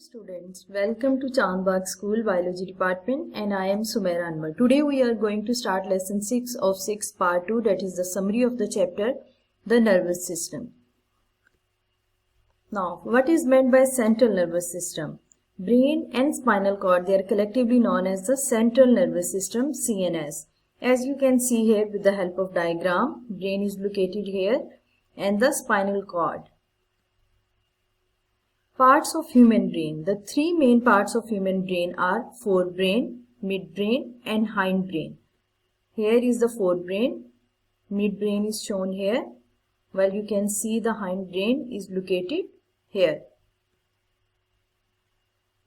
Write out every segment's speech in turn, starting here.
students, welcome to Chandbagh School Biology Department and I am Sumaira Anwar. Today we are going to start lesson 6 of 6 part 2, that is the summary of the chapter the nervous system. Now what is meant by central nervous system? Brain and spinal cord, they are collectively known as the central nervous system, CNS. As you can see here with the help of diagram, brain is located here and the spinal cord. Parts of human brain. The three main parts of human brain are forebrain, midbrain and hindbrain. Here is the forebrain, midbrain is shown here, while you can see the hindbrain is located here.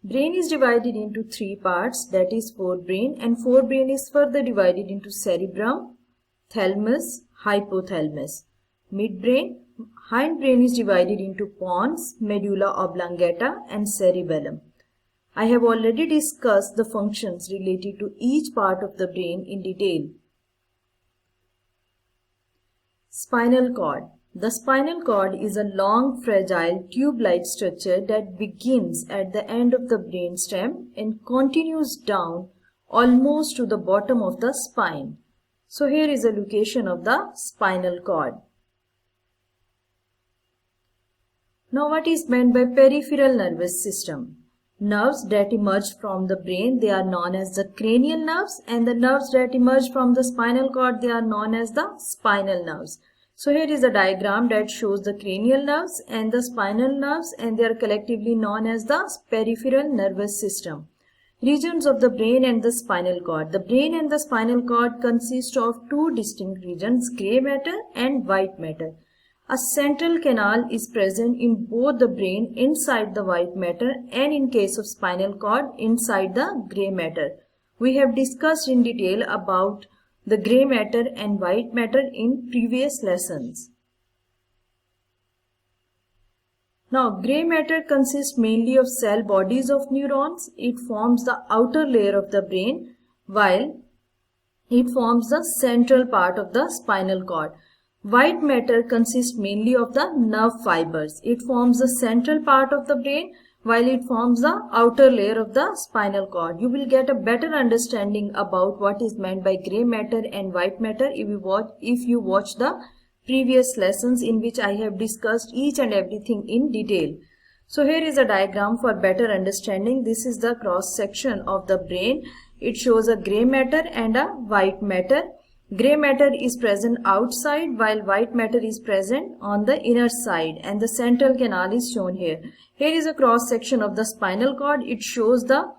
Brain is divided into three parts, that is forebrain, and forebrain is further divided into cerebrum, thalamus, hypothalamus. Midbrain, hindbrain is divided into pons, medulla oblongata and cerebellum. I have already discussed the functions related to each part of the brain in detail. Spinal cord. The spinal cord is a long, fragile, tube-like structure that begins at the end of the brainstem and continues down almost to the bottom of the spine. So here is a location of the spinal cord. Now what is meant by peripheral nervous system? Nerves that emerge from the brain, they are known as the cranial nerves, and the nerves that emerge from the spinal cord, they are known as the spinal nerves. So here is a diagram that shows the cranial nerves and the spinal nerves, and they are collectively known as the peripheral nervous system. Regions of the brain and the spinal cord. The brain and the spinal cord consist of two distinct regions, grey matter and white matter. A central canal is present in both the brain inside the white matter and in case of spinal cord inside the grey matter. We have discussed in detail about the grey matter and white matter in previous lessons. Now, grey matter consists mainly of cell bodies of neurons. It forms the outer layer of the brain while it forms the central part of the spinal cord. White matter consists mainly of the nerve fibers. It forms the central part of the brain while it forms the outer layer of the spinal cord. You will get a better understanding about what is meant by grey matter and white matter if you watch the previous lessons in which I have discussed each and everything in detail. So here is a diagram for better understanding. This is the cross section of the brain. It shows a grey matter and a white matter. Grey matter is present outside while white matter is present on the inner side, and the central canal is shown here. Here is a cross section of the spinal cord. It shows the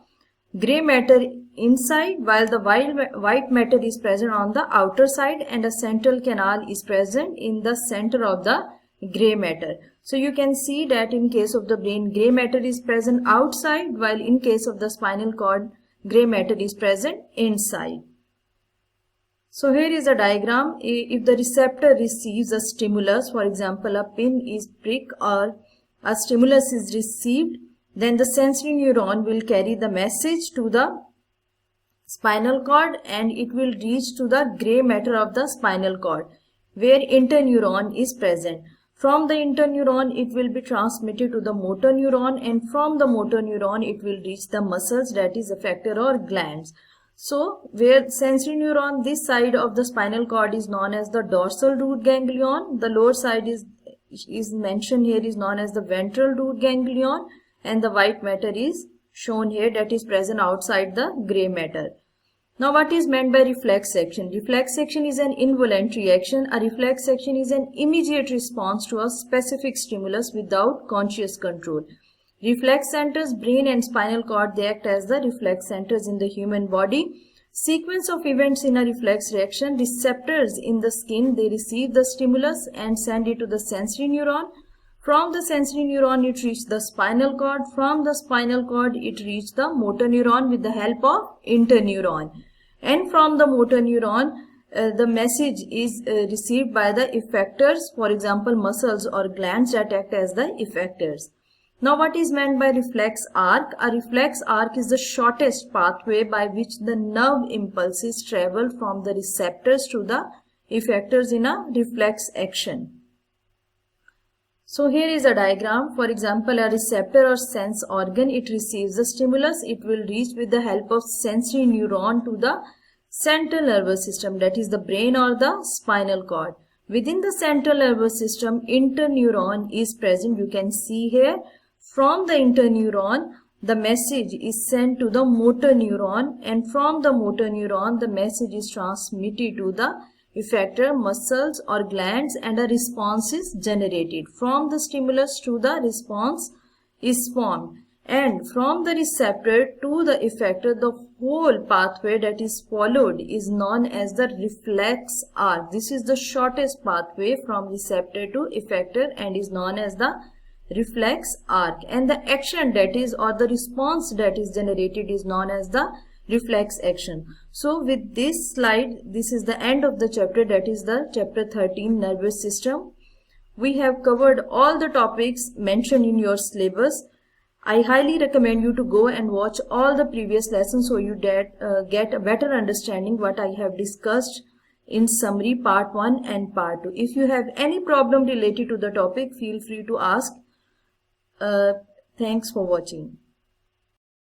grey matter inside while the white matter is present on the outer side, and a central canal is present in the center of the grey matter. So you can see that in case of the brain, grey matter is present outside while in case of the spinal cord, grey matter is present inside. So here is a diagram. If the receptor receives a stimulus, for example a pin is pricked or a stimulus is received, then the sensory neuron will carry the message to the spinal cord and it will reach to the grey matter of the spinal cord where interneuron is present. From the interneuron it will be transmitted to the motor neuron, and from the motor neuron it will reach the muscles, that is effector or glands. So, where sensory neuron, this side of the spinal cord is known as the dorsal root ganglion. The lower side is mentioned here is known as the ventral root ganglion, and the white matter is shown here that is present outside the grey matter. Now, what is meant by reflex action? Reflex action is an involuntary action. A reflex action is an immediate response to a specific stimulus without conscious control. Reflex centers, brain and spinal cord, they act as the reflex centers in the human body. Sequence of events in a reflex reaction. Receptors in the skin, they receive the stimulus and send it to the sensory neuron. From the sensory neuron, it reaches the spinal cord. From the spinal cord, it reaches the motor neuron with the help of interneuron. And from the motor neuron, the message is received by the effectors, for example muscles or glands that act as the effectors. Now what is meant by reflex arc? A reflex arc is the shortest pathway by which the nerve impulses travel from the receptors to the effectors in a reflex action. So here is a diagram. For example, a receptor or sense organ, it receives the stimulus. It will reach with the help of sensory neuron to the central nervous system, that is the brain or the spinal cord. Within the central nervous system, interneuron is present. You can see here. From the interneuron, the message is sent to the motor neuron, and from the motor neuron, the message is transmitted to the effector muscles or glands, and a response is generated. From the stimulus to the response is formed, and from the receptor to the effector, the whole pathway that is followed is known as the reflex arc. This is the shortest pathway from receptor to effector and is known as the reflex arc, and the action that is, or the response that is generated, is known as the reflex action. So with this slide, this is the end of the chapter, that is the chapter 13, nervous system. We have covered all the topics mentioned in your syllabus. I highly recommend you to go and watch all the previous lessons so you get a better understanding what I have discussed in summary part 1 and part 2. If you have any problem related to the topic, feel free to ask. Thanks for watching.